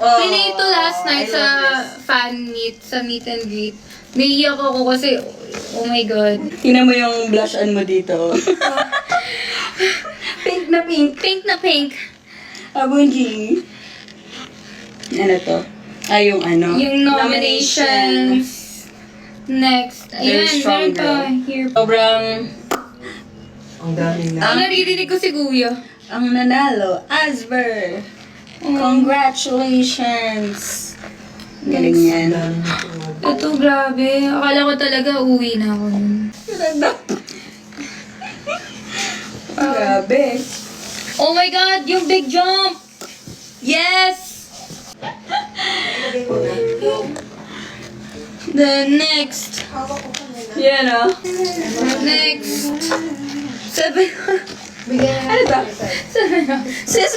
Pinay ito last night sa fan meet, sa meet and greet. Naiiyak ako kasi, oh my God. Tingnan mo yung blush on mo dito. Pink na pink. Pink na pink. Abunji. Ano to? Ay, yung ano? Yung nominations. Next. Very Ayan, strong meron pa. girl. Here. Sobrang Ang dami na. Ang naririnig ko si Kuya. ang nanalo. Asber. Congratulations. Galing yan. Ang dami na po. Ito, grabe. Akala ko talaga uwi na ako nun. Grabe. Oh my God! Yung big jump! Yes! The next. Yan o. Next. Seven. Ano to? Seven. Sis...